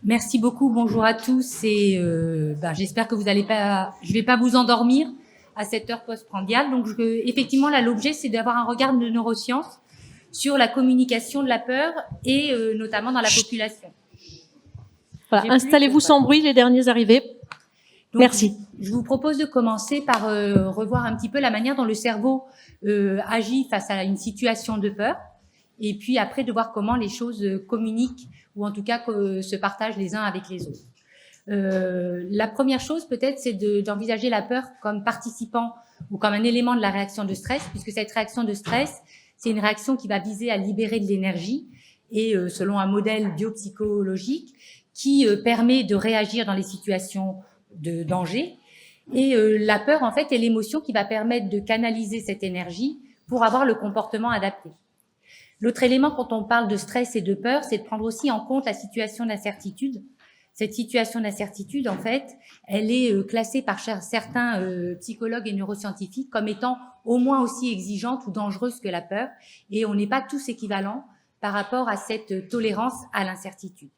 Merci beaucoup, bonjour à tous et j'espère que vous allez pas, je vais pas vous endormir à cette heure postprandiale. Donc effectivement là l'objet c'est d'avoir un regard de neurosciences sur la communication de la peur et notamment dans la population. Voilà, installez-vous sans bruit, les derniers arrivés. Donc, merci. Je vous propose de commencer par revoir un petit peu la manière dont le cerveau agit face à une situation de peur et puis après de voir comment les choses communiquent ou en tout cas se partagent les uns avec les autres. La première chose peut-être c'est d'envisager la peur comme participant ou comme un élément de la réaction de stress, puisque cette réaction de stress, c'est une réaction qui va viser à libérer de l'énergie et selon un modèle biopsychologique qui permet de réagir dans les situations de danger. Et la peur, en fait, est l'émotion qui va permettre de canaliser cette énergie pour avoir le comportement adapté. L'autre élément quand on parle de stress et de peur, c'est de prendre aussi en compte la situation d'incertitude. Cette situation d'incertitude, en fait, elle est classée par certains psychologues et neuroscientifiques comme étant au moins aussi exigeante ou dangereuse que la peur, et on n'est pas tous équivalents par rapport à cette tolérance à l'incertitude.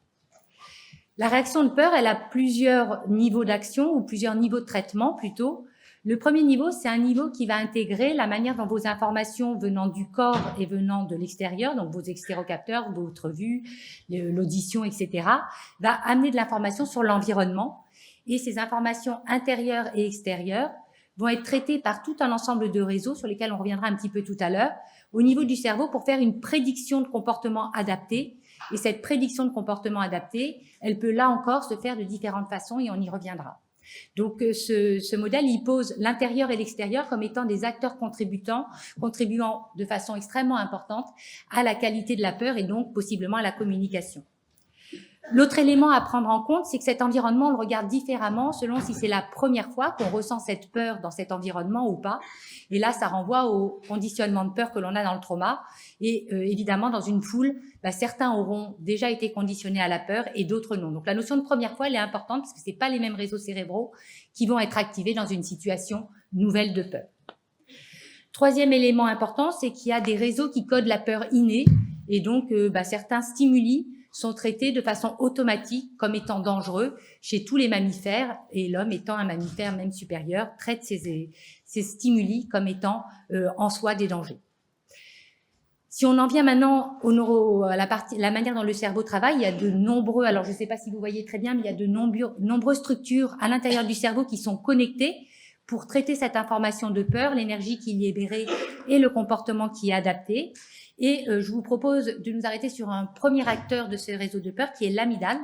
La réaction de peur, elle a plusieurs niveaux d'action ou plusieurs niveaux de traitement plutôt. Le premier niveau, c'est un niveau qui va intégrer la manière dont vos informations venant du corps et venant de l'extérieur, donc vos extérocapteurs, votre vue, l'audition, etc., va amener de l'information sur l'environnement. Et ces informations intérieures et extérieures vont être traitées par tout un ensemble de réseaux sur lesquels on reviendra un petit peu tout à l'heure, au niveau du cerveau pour faire une prédiction de comportement adapté. Et cette prédiction de comportement adapté, elle peut là encore se faire de différentes façons et on y reviendra. Donc ce modèle, il pose l'intérieur et l'extérieur comme étant des acteurs contribuant de façon extrêmement importante à la qualité de la peur et donc possiblement à la communication. L'autre élément à prendre en compte, c'est que cet environnement, on le regarde différemment selon si c'est la première fois qu'on ressent cette peur dans cet environnement ou pas. Et là, ça renvoie au conditionnement de peur que l'on a dans le trauma. Et évidemment, dans une foule, certains auront déjà été conditionnés à la peur et d'autres non. Donc la notion de première fois, elle est importante parce que c'est pas les mêmes réseaux cérébraux qui vont être activés dans une situation nouvelle de peur. Troisième élément important, c'est qu'il y a des réseaux qui codent la peur innée. Et donc, certains stimuli sont traités de façon automatique comme étant dangereux chez tous les mammifères, et l'homme étant un mammifère même supérieur, traite ces stimuli comme étant en soi des dangers. Si on en vient maintenant à la manière dont le cerveau travaille, il y a de nombreux, alors je ne sais pas si vous voyez très bien, mais il y a de nombreuses structures à l'intérieur du cerveau qui sont connectées pour traiter cette information de peur, l'énergie qui est libérée et le comportement qui est adapté. Et je vous propose de nous arrêter sur un premier acteur de ce réseau de peur qui est l'amygdale.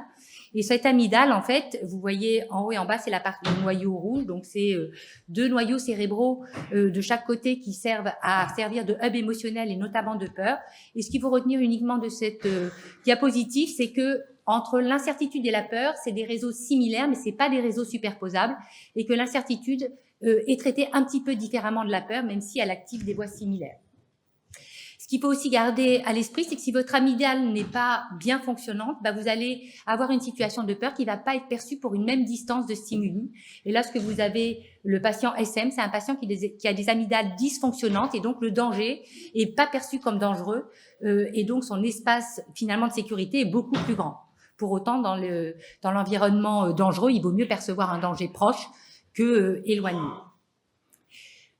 Et cette amygdale, en fait, vous voyez en haut et en bas, c'est la partie du noyau rouge. Donc, c'est deux noyaux cérébraux de chaque côté qui servent à servir de hub émotionnel et notamment de peur. Et ce qu'il faut retenir uniquement de cette diapositive, c'est que entre l'incertitude et la peur, c'est des réseaux similaires, mais c'est pas des réseaux superposables, et que l'incertitude est traitée un petit peu différemment de la peur, même si elle active des voies similaires. Ce qu'il faut aussi garder à l'esprit, c'est que si votre amygdale n'est pas bien fonctionnante, vous allez avoir une situation de peur qui ne va pas être perçue pour une même distance de stimuli. Et là, ce que vous avez, le patient SM, c'est un patient qui a des amygdales dysfonctionnantes et donc le danger est pas perçu comme dangereux et donc son espace finalement de sécurité est beaucoup plus grand. Pour autant, dans l'environnement dangereux, il vaut mieux percevoir un danger proche que éloigné.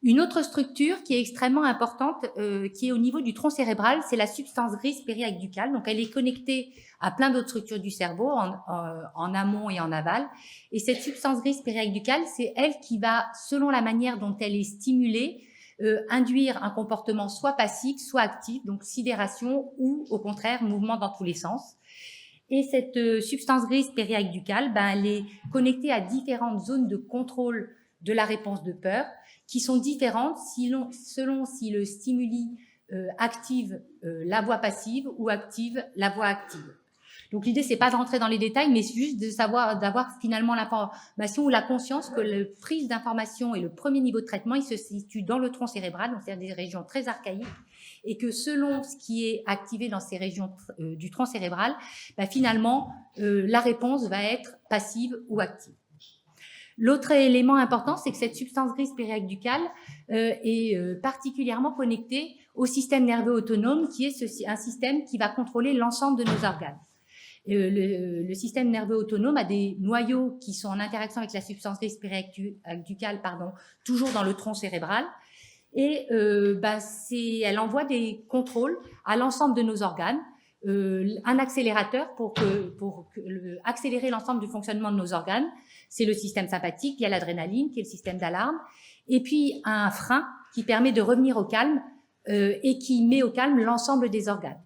Une autre structure qui est extrêmement importante, qui est au niveau du tronc cérébral, c'est la substance grise périaqueducale. Donc, elle est connectée à plein d'autres structures du cerveau, en amont et en aval. Et cette substance grise périaqueducale, c'est elle qui va, selon la manière dont elle est stimulée, induire un comportement soit passif, soit actif, donc sidération ou, au contraire, mouvement dans tous les sens. Et cette substance grise périaqueducale, elle est connectée à différentes zones de contrôle de la réponse de peur, qui sont différentes selon si le stimuli active la voie passive ou active la voie active. Donc l'idée, c'est pas de rentrer dans les détails, mais juste d'avoir finalement l'information ou la conscience que la prise d'information et le premier niveau de traitement, il se situe dans le tronc cérébral, donc c'est des régions très archaïques, et que selon ce qui est activé dans ces régions du tronc cérébral, finalement, la réponse va être passive ou active. L'autre élément important, c'est que cette substance grise périaqueducale est particulièrement connectée au système nerveux autonome, qui est un système qui va contrôler l'ensemble de nos organes. Le système nerveux autonome a des noyaux qui sont en interaction avec la substance respirale, toujours dans le tronc cérébral. Et elle envoie des contrôles à l'ensemble de nos organes, un accélérateur pour accélérer l'ensemble du fonctionnement de nos organes. C'est le système sympathique, il y a l'adrénaline qui est le système d'alarme, et puis un frein qui permet de revenir au calme et qui met au calme l'ensemble des organes.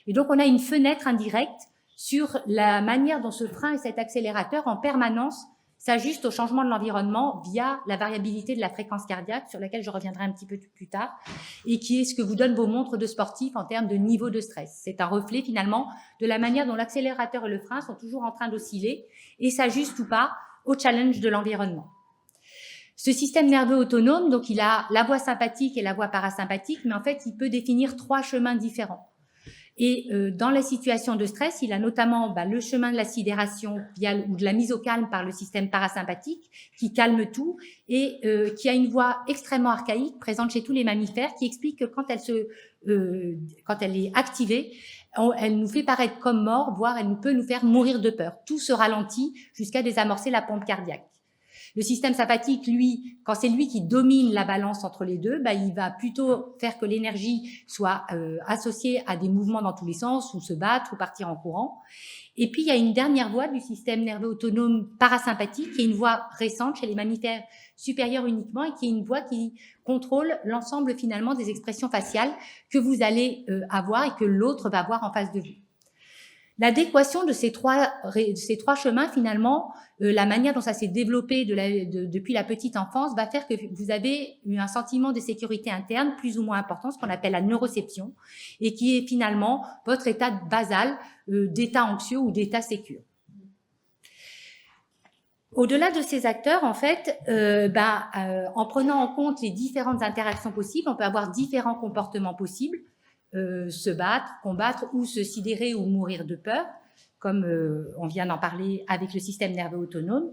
Et donc on a une fenêtre indirecte sur la manière dont ce frein et cet accélérateur en permanence s'ajustent au changement de l'environnement via la variabilité de la fréquence cardiaque, sur laquelle je reviendrai un petit peu plus tard, et qui est ce que vous donnent vos montres de sportifs en termes de niveau de stress. C'est un reflet finalement de la manière dont l'accélérateur et le frein sont toujours en train d'osciller et s'ajustent ou pas au challenge de l'environnement. Ce système nerveux autonome, donc il a la voie sympathique et la voie parasympathique, mais en fait il peut définir 3 chemins différents. Et dans les situations de stress, il a notamment le chemin de la sidération ou de la mise au calme par le système parasympathique qui calme tout et qui a une voie extrêmement archaïque présente chez tous les mammifères qui explique que quand elle est activée, elle nous fait paraître comme mort, voire elle peut nous faire mourir de peur. Tout se ralentit jusqu'à désamorcer la pompe cardiaque. Le système sympathique, lui, quand c'est lui qui domine la balance entre les deux, il va plutôt faire que l'énergie soit associée à des mouvements dans tous les sens, ou se battre, ou partir en courant. Et puis, il y a une dernière voie du système nerveux autonome parasympathique, qui est une voie récente chez les mammifères supérieurs uniquement, et qui est une voie qui contrôle l'ensemble finalement des expressions faciales que vous allez avoir et que l'autre va avoir en face de vous. L'adéquation de ces trois chemins, finalement, la manière dont ça s'est développé depuis la petite enfance va faire que vous avez eu un sentiment de sécurité interne plus ou moins important, ce qu'on appelle la neuroception, et qui est finalement votre état basal d'état anxieux ou d'état sécure. Au-delà de ces acteurs, en fait, en prenant en compte les différentes interactions possibles, on peut avoir différents comportements possibles. Se battre, combattre ou se sidérer ou mourir de peur, comme on vient d'en parler avec le système nerveux autonome.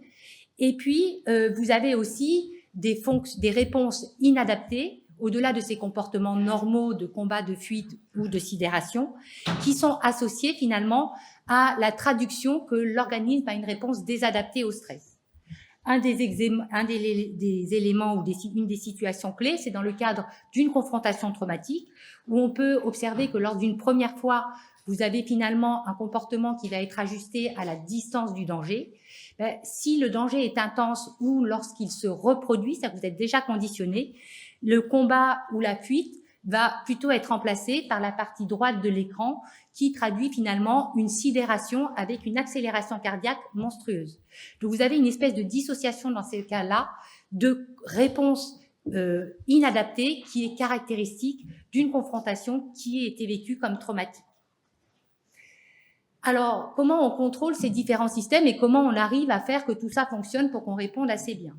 Et puis, vous avez aussi des réponses inadaptées, au-delà de ces comportements normaux de combat, de fuite ou de sidération, qui sont associés finalement à la traduction que l'organisme a une réponse désadaptée au stress. Un des éléments ou une des situations clés, c'est dans le cadre d'une confrontation traumatique, où on peut observer que lors d'une première fois, vous avez finalement un comportement qui va être ajusté à la distance du danger. Si le danger est intense ou lorsqu'il se reproduit, ça vous êtes déjà conditionné, le combat ou la fuite va plutôt être remplacé par la partie droite de l'écran qui traduit finalement une sidération avec une accélération cardiaque monstrueuse. Donc vous avez une espèce de dissociation dans ces cas-là de réponse inadaptée qui est caractéristique d'une confrontation qui a été vécue comme traumatique. Alors, comment on contrôle ces différents systèmes et comment on arrive à faire que tout ça fonctionne pour qu'on réponde assez bien ?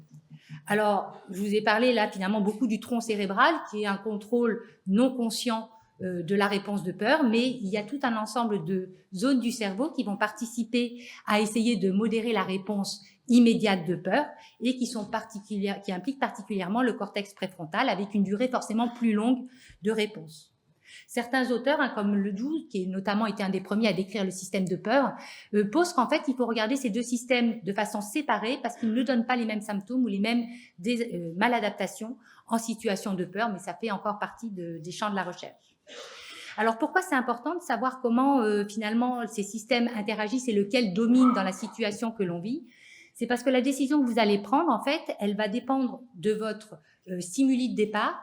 Alors, je vous ai parlé là finalement beaucoup du tronc cérébral qui est un contrôle non conscient de la réponse de peur, mais il y a tout un ensemble de zones du cerveau qui vont participer à essayer de modérer la réponse immédiate de peur et qui impliquent particulièrement le cortex préfrontal avec une durée forcément plus longue de réponse. Certains auteurs, comme Ledoux, qui a notamment été un des premiers à décrire le système de peur, posent qu'en fait, il faut regarder ces deux systèmes de façon séparée parce qu'ils ne donnent pas les mêmes symptômes ou les mêmes maladaptations en situation de peur, mais ça fait encore partie des champs de la recherche. Alors, pourquoi c'est important de savoir comment, finalement, ces systèmes interagissent et lequel domine dans la situation que l'on vit ? C'est parce que la décision que vous allez prendre, en fait, elle va dépendre de votre stimuli de départ,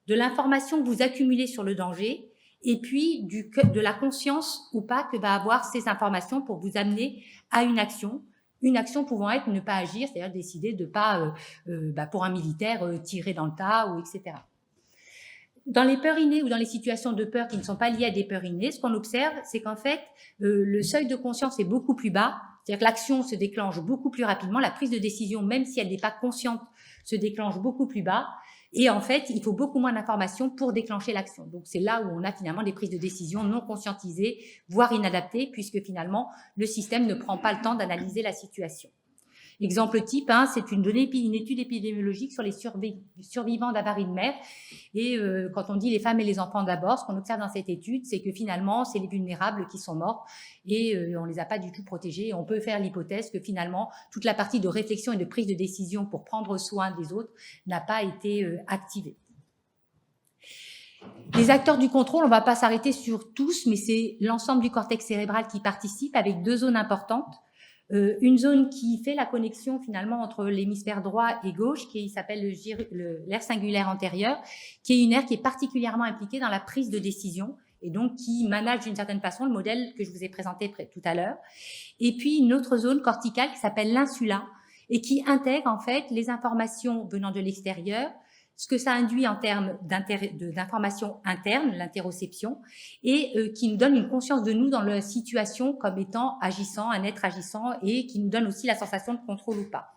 de l'information que vous accumulez sur le danger et puis de la conscience ou pas que va avoir ces informations pour vous amener à une action pouvant être ne pas agir, c'est-à-dire décider de ne pas, pour un militaire, tirer dans le tas, ou etc. Dans les peurs innées ou dans les situations de peur qui ne sont pas liées à des peurs innées, ce qu'on observe, c'est qu'en fait, le seuil de conscience est beaucoup plus bas, c'est-à-dire que l'action se déclenche beaucoup plus rapidement, la prise de décision, même si elle n'est pas consciente, se déclenche beaucoup plus bas. Et en fait, il faut beaucoup moins d'informations pour déclencher l'action. Donc, c'est là où on a finalement des prises de décision non conscientisées, voire inadaptées, puisque finalement, le système ne prend pas le temps d'analyser la situation. Exemple type, hein, c'est une étude épidémiologique sur les survivants d'avaries de mer. Et quand on dit les femmes et les enfants d'abord, ce qu'on observe dans cette étude, c'est que finalement, c'est les vulnérables qui sont morts et on ne les a pas du tout protégés. Et on peut faire l'hypothèse que finalement, toute la partie de réflexion et de prise de décision pour prendre soin des autres n'a pas été activée. Les acteurs du contrôle, on ne va pas s'arrêter sur tous, mais c'est l'ensemble du cortex cérébral qui participe avec 2 zones importantes. Une zone qui fait la connexion finalement entre l'hémisphère droit et gauche, qui s'appelle l'aire singulaire antérieure, qui est une aire qui est particulièrement impliquée dans la prise de décision et donc qui manage d'une certaine façon le modèle que je vous ai présenté tout à l'heure. Et puis une autre zone corticale qui s'appelle l'insula et qui intègre en fait les informations venant de l'extérieur, ce que ça induit en termes d'information interne, l'interoception, et qui nous donne une conscience de nous dans la situation comme étant agissant, un être agissant, et qui nous donne aussi la sensation de contrôle ou pas.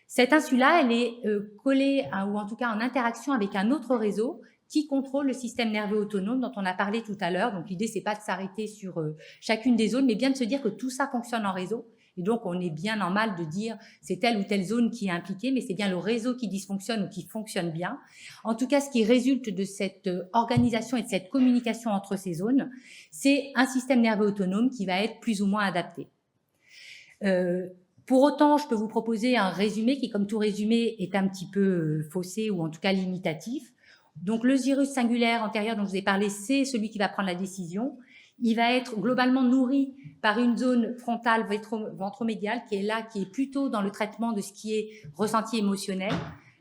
Cette insula, elle est collée, ou en tout cas en interaction avec un autre réseau qui contrôle le système nerveux autonome dont on a parlé tout à l'heure. Donc l'idée, c'est pas de s'arrêter sur chacune des zones, mais bien de se dire que tout ça fonctionne en réseau. Et donc, on est bien normal de dire c'est telle ou telle zone qui est impliquée, mais c'est bien le réseau qui dysfonctionne ou qui fonctionne bien. En tout cas, ce qui résulte de cette organisation et de cette communication entre ces zones, c'est un système nerveux autonome qui va être plus ou moins adapté. Pour autant, je peux vous proposer un résumé qui, comme tout résumé, est un petit peu faussé ou en tout cas limitatif. Donc, le gyrus singulaire antérieur dont je vous ai parlé, c'est celui qui va prendre la décision. Il va être globalement nourri par une zone frontale ventromédiale qui est là, qui est plutôt dans le traitement de ce qui est ressenti émotionnel,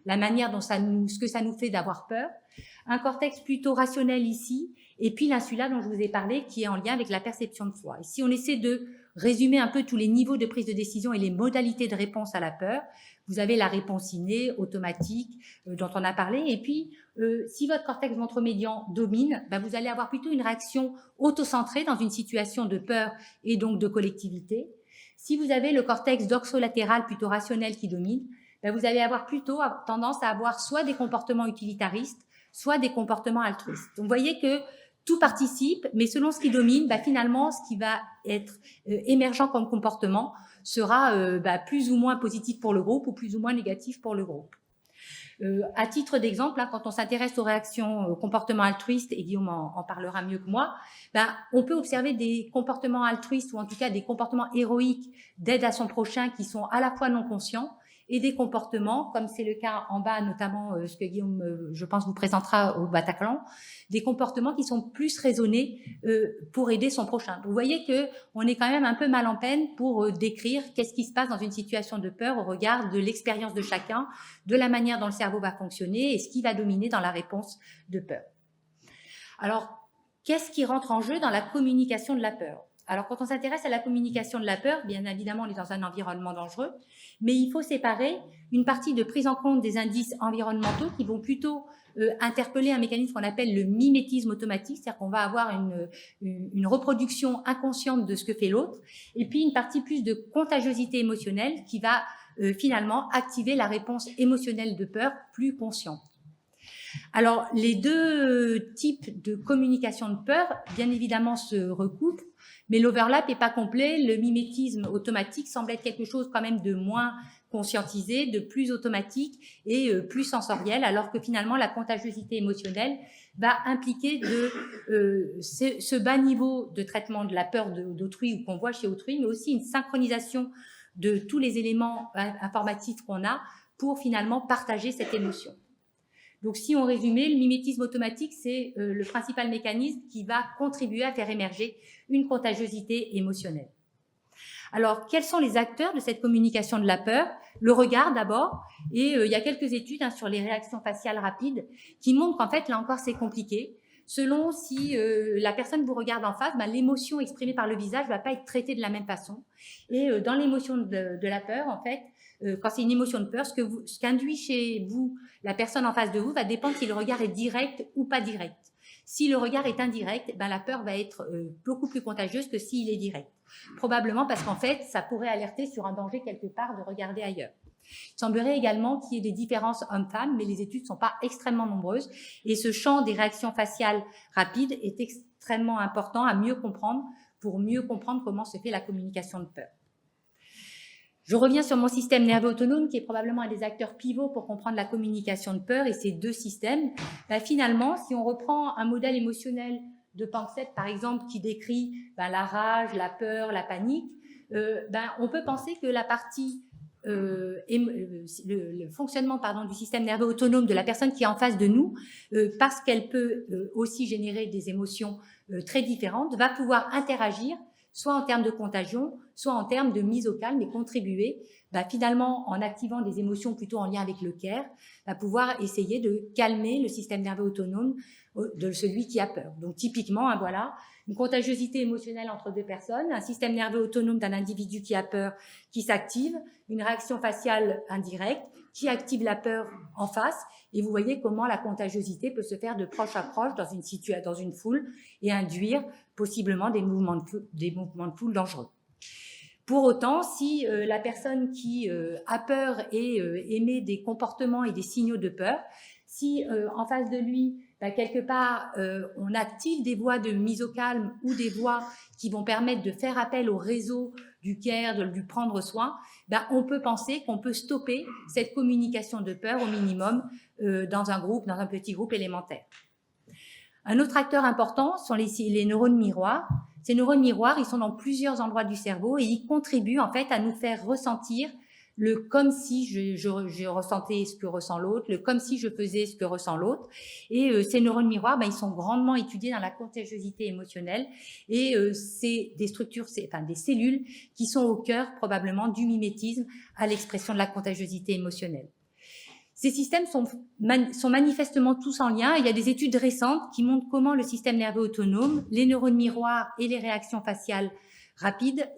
la manière dont ce que ça nous fait d'avoir peur. Un cortex plutôt rationnel ici, et puis l'insula dont je vous ai parlé qui est en lien avec la perception de soi. Et si on essaie de résumer un peu tous les niveaux de prise de décision et les modalités de réponse à la peur, vous avez la réponse innée, automatique, dont on a parlé. Et puis, si votre cortex ventromédian domine, vous allez avoir plutôt une réaction autocentrée dans une situation de peur et donc de collectivité. Si vous avez le cortex dorsolatéral plutôt rationnel qui domine, vous allez avoir plutôt tendance à avoir soit des comportements utilitaristes, soit des comportements altruistes. Donc, vous voyez que tout participe, mais selon ce qui domine, finalement, ce qui va être émergent comme comportement sera plus ou moins positif pour le groupe ou plus ou moins négatif pour le groupe. À titre d'exemple, quand on s'intéresse aux réactions aux comportements altruistes, et Guillaume en parlera mieux que moi, on peut observer des comportements altruistes ou en tout cas des comportements héroïques d'aide à son prochain qui sont à la fois non conscients et des comportements, comme c'est le cas en bas, notamment ce que Guillaume, je pense, vous présentera au Bataclan, des comportements qui sont plus raisonnés pour aider son prochain. Donc, vous voyez qu'on est quand même un peu mal en peine pour décrire qu'est-ce qui se passe dans une situation de peur au regard de l'expérience de chacun, de la manière dont le cerveau va fonctionner et ce qui va dominer dans la réponse de peur. Alors, qu'est-ce qui rentre en jeu dans la communication de la peur ? Alors, quand on s'intéresse à la communication de la peur, bien évidemment, on est dans un environnement dangereux, mais il faut séparer une partie de prise en compte des indices environnementaux qui vont plutôt interpeller un mécanisme qu'on appelle le mimétisme automatique, c'est-à-dire qu'on va avoir une reproduction inconsciente de ce que fait l'autre, et puis une partie plus de contagiosité émotionnelle qui va finalement activer la réponse émotionnelle de peur plus consciente. Alors, les deux types de communication de peur, bien évidemment, se recoupent, mais l'overlap n'est pas complet. Le mimétisme automatique semble être quelque chose quand même de moins conscientisé, de plus automatique et plus sensoriel, alors que finalement, la contagiosité émotionnelle va impliquer ce bas niveau de traitement de la peur d'autrui ou qu'on voit chez autrui, mais aussi une synchronisation de tous les éléments informatifs qu'on a pour finalement partager cette émotion. Donc, si on résumait, le mimétisme automatique, c'est le principal mécanisme qui va contribuer à faire émerger une contagiosité émotionnelle. Alors, quels sont les acteurs de cette communication de la peur ? Le regard d'abord, et il y a quelques études sur les réactions faciales rapides qui montrent qu'en fait, là encore, c'est compliqué. Selon si la personne vous regarde en face, l'émotion exprimée par le visage ne va pas être traitée de la même façon. Et dans l'émotion de la peur, en fait, quand c'est une émotion de peur, ce qu'induit chez vous la personne en face de vous va dépendre si le regard est direct ou pas direct. Si le regard est indirect, la peur va être beaucoup plus contagieuse que s'il est direct. Probablement parce qu'en fait, ça pourrait alerter sur un danger quelque part de regarder ailleurs. Il semblerait également qu'il y ait des différences hommes-femmes, mais les études ne sont pas extrêmement nombreuses. Et ce champ des réactions faciales rapides est extrêmement important à mieux comprendre pour mieux comprendre comment se fait la communication de peur. Je reviens sur mon système nerveux autonome qui est probablement un des acteurs pivots pour comprendre la communication de peur et ces deux systèmes. Finalement, si on reprend un modèle émotionnel de Panksepp, par exemple, qui décrit la rage, la peur, la panique, on peut penser que la partie le fonctionnement du système nerveux autonome de la personne qui est en face de nous, parce qu'elle peut aussi générer des émotions très différentes, va pouvoir interagir soit en termes de contagion, soit en termes de mise au calme et contribuer finalement en activant des émotions plutôt en lien avec le care, va pouvoir essayer de calmer le système nerveux autonome de celui qui a peur. Donc typiquement, voilà, une contagiosité émotionnelle entre deux personnes, un système nerveux autonome d'un individu qui a peur qui s'active, une réaction faciale indirecte qui active la peur en face, et vous voyez comment la contagiosité peut se faire de proche à proche dans une foule et induire possiblement des mouvements de foule dangereux. Pour autant, si la personne qui a peur et émet des comportements et des signaux de peur, si en face de lui, quelque part, on active des voies de mise au calme ou des voies qui vont permettre de faire appel au réseau du care, de lui prendre soin, on peut penser qu'on peut stopper cette communication de peur au minimum dans un petit groupe élémentaire. Un autre acteur important sont les neurones miroirs. Ces neurones miroirs, ils sont dans plusieurs endroits du cerveau et ils contribuent en fait à nous faire ressentir le comme si je ressentais ce que ressent l'autre, le comme si je faisais ce que ressent l'autre. Et ces neurones miroirs, ils sont grandement étudiés dans la contagiosité émotionnelle et c'est des structures, des cellules qui sont au cœur probablement du mimétisme à l'expression de la contagiosité émotionnelle. Ces systèmes sont manifestement tous en lien. Il y a des études récentes qui montrent comment le système nerveux autonome, les neurones miroirs et les réactions faciales rapides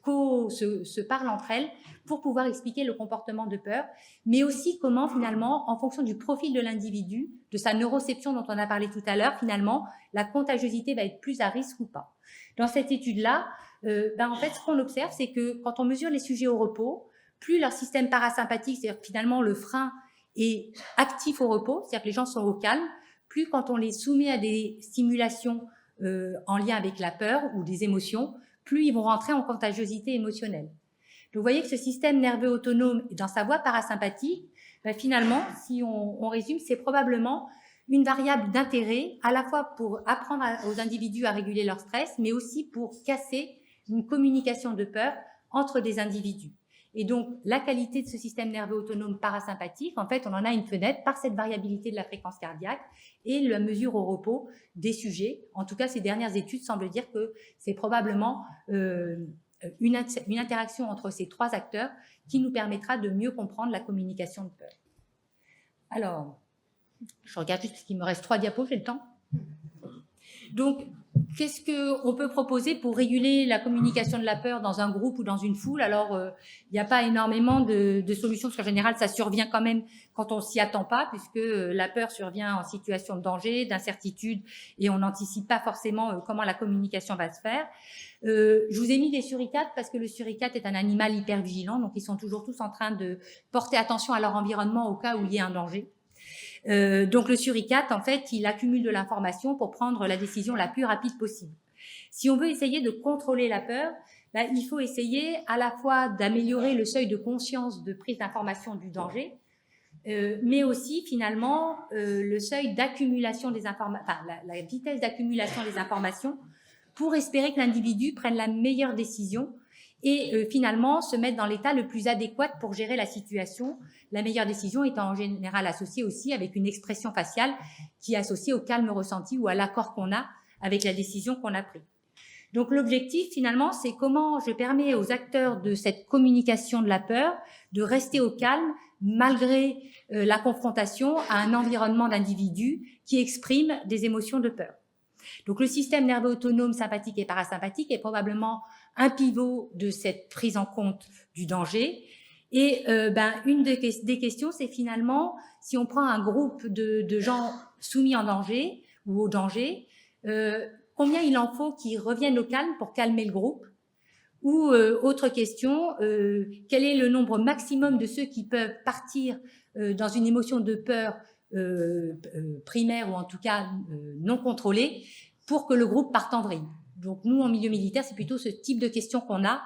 se parlent entre elles pour pouvoir expliquer le comportement de peur, mais aussi comment finalement, en fonction du profil de l'individu, de sa neuroception dont on a parlé tout à l'heure, finalement, la contagiosité va être plus à risque ou pas. Dans cette étude-là, en fait, ce qu'on observe, c'est que quand on mesure les sujets au repos, plus leur système parasympathique, c'est-à-dire finalement le frein, est actif au repos, c'est-à-dire que les gens sont au calme, plus quand on les soumet à des stimulations en lien avec la peur ou des émotions, plus ils vont rentrer en contagiosité émotionnelle. Donc vous voyez que ce système nerveux autonome, dans sa voie parasympathique, finalement, si on résume, c'est probablement une variable d'intérêt, à la fois pour apprendre aux individus à réguler leur stress, mais aussi pour casser une communication de peur entre des individus. Et donc, la qualité de ce système nerveux autonome parasympathique, en fait, on en a une fenêtre par cette variabilité de la fréquence cardiaque et la mesure au repos des sujets. En tout cas, ces dernières études semblent dire que c'est probablement une interaction entre ces trois acteurs qui nous permettra de mieux comprendre la communication de peur. Alors, je regarde juste parce qu'il me reste 3 diapos, j'ai le temps. Donc, qu'est-ce qu'on peut proposer pour réguler la communication de la peur dans un groupe ou dans une foule? Alors, il n'y a pas énormément de solutions, parce qu'en général, ça survient quand même quand on s'y attend pas, puisque la peur survient en situation de danger, d'incertitude, et on n'anticipe pas forcément comment la communication va se faire. Je vous ai mis des suricates, parce que le suricate est un animal hyper vigilant, donc ils sont toujours tous en train de porter attention à leur environnement au cas où il y ait un danger. Donc le suricate, en fait, il accumule de l'information pour prendre la décision la plus rapide possible. Si on veut essayer de contrôler la peur, il faut essayer à la fois d'améliorer le seuil de conscience de prise d'information du danger, mais aussi finalement le seuil d'accumulation des informations, la vitesse d'accumulation des informations, pour espérer que l'individu prenne la meilleure décision et finalement se mettre dans l'état le plus adéquat pour gérer la situation. La meilleure décision étant en général associée aussi avec une expression faciale qui est associée au calme ressenti ou à l'accord qu'on a avec la décision qu'on a prise. Donc l'objectif finalement, c'est comment je permets aux acteurs de cette communication de la peur de rester au calme malgré la confrontation à un environnement d'individus qui expriment des émotions de peur. Donc le système nerveux autonome sympathique et parasympathique est probablement un pivot de cette prise en compte du danger. Et une des questions, c'est finalement, si on prend un groupe de gens soumis en danger ou au danger, combien il en faut qu'ils reviennent au calme pour calmer le groupe? Ou autre question, quel est le nombre maximum de ceux qui peuvent partir dans une émotion de peur primaire ou en tout cas non contrôlée pour que le groupe parte en vrille? Donc nous, en milieu militaire, c'est plutôt ce type de questions qu'on a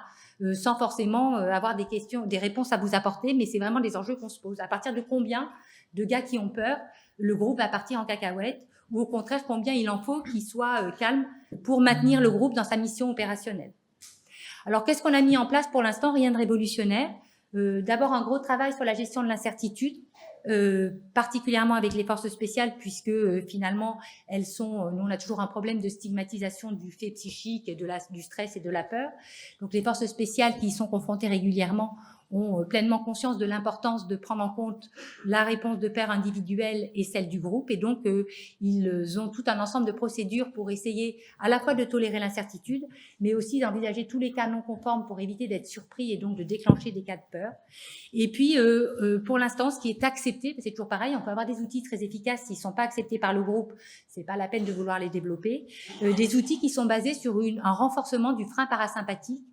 sans forcément avoir des réponses à vous apporter, mais c'est vraiment des enjeux qu'on se pose. À partir de combien de gars qui ont peur, le groupe va partir en cacahuète, ou au contraire, combien il en faut qu'il soit calme pour maintenir le groupe dans sa mission opérationnelle. Alors, qu'est-ce qu'on a mis en place pour l'instant? Rien de révolutionnaire. D'abord, un gros travail sur la gestion de l'incertitude, particulièrement avec les forces spéciales, puisque finalement, elles sont... nous, on a toujours un problème de stigmatisation du fait psychique, et du stress et de la peur. Donc, les forces spéciales qui y sont confrontées régulièrement ont pleinement conscience de l'importance de prendre en compte la réponse de peur individuelle et celle du groupe. Et donc, ils ont tout un ensemble de procédures pour essayer à la fois de tolérer l'incertitude, mais aussi d'envisager tous les cas non conformes pour éviter d'être surpris et donc de déclencher des cas de peur. Et puis, pour l'instant, ce qui est accepté, c'est toujours pareil, on peut avoir des outils très efficaces, s'ils ne sont pas acceptés par le groupe, c'est pas la peine de vouloir les développer, des outils qui sont basés sur un renforcement du frein parasympathique,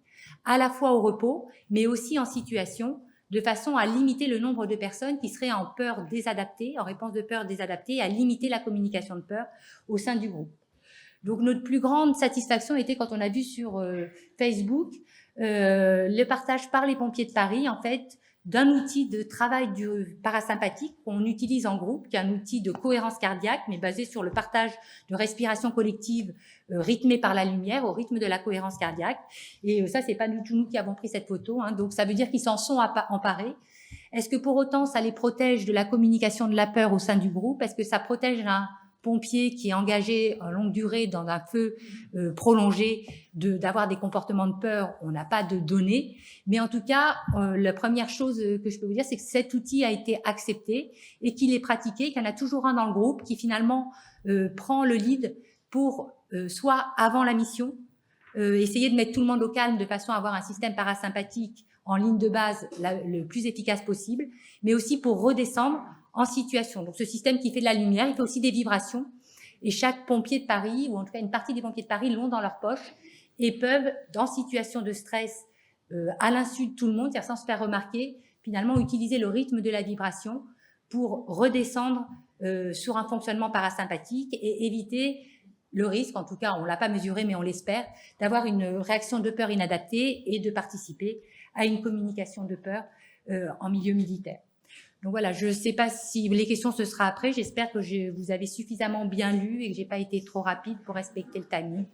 à la fois au repos, mais aussi en situation, de façon à limiter le nombre de personnes qui seraient en peur désadaptée, en réponse de peur désadaptée, à limiter la communication de peur au sein du groupe. Donc, notre plus grande satisfaction était quand on a vu sur Facebook le partage par les pompiers de Paris, en fait, d'un outil de travail du parasympathique qu'on utilise en groupe, qui est un outil de cohérence cardiaque, mais basé sur le partage de respiration collective rythmée par la lumière, au rythme de la cohérence cardiaque. Et ça, c'est pas du tout nous qui avons pris cette photo, hein, donc ça veut dire qu'ils s'en sont emparés. Est-ce que pour autant, ça les protège de la communication de la peur au sein du groupe? Est-ce que ça protège un pompier qui est engagé en longue durée dans un feu prolongé d'avoir des comportements de peur? On n'a pas de données, mais en tout cas, la première chose que je peux vous dire, c'est que cet outil a été accepté et qu'il est pratiqué, qu'il y en a toujours un dans le groupe qui finalement prend le lead pour soit avant la mission, essayer de mettre tout le monde au calme de façon à avoir un système parasympathique en ligne de base le plus efficace possible, mais aussi pour redescendre en situation. Donc, ce système qui fait de la lumière, il fait aussi des vibrations. Et chaque pompier de Paris, ou en tout cas une partie des pompiers de Paris, l'ont dans leur poche et peuvent, dans situation de stress, à l'insu de tout le monde, c'est-à-dire sans se faire remarquer, finalement utiliser le rythme de la vibration pour redescendre sur un fonctionnement parasympathique et éviter le risque, en tout cas on ne l'a pas mesuré mais on l'espère, d'avoir une réaction de peur inadaptée et de participer à une communication de peur en milieu militaire. Donc voilà, je ne sais pas si les questions ce sera après, j'espère que vous avez suffisamment bien lu et que je n'ai pas été trop rapide pour respecter le timing.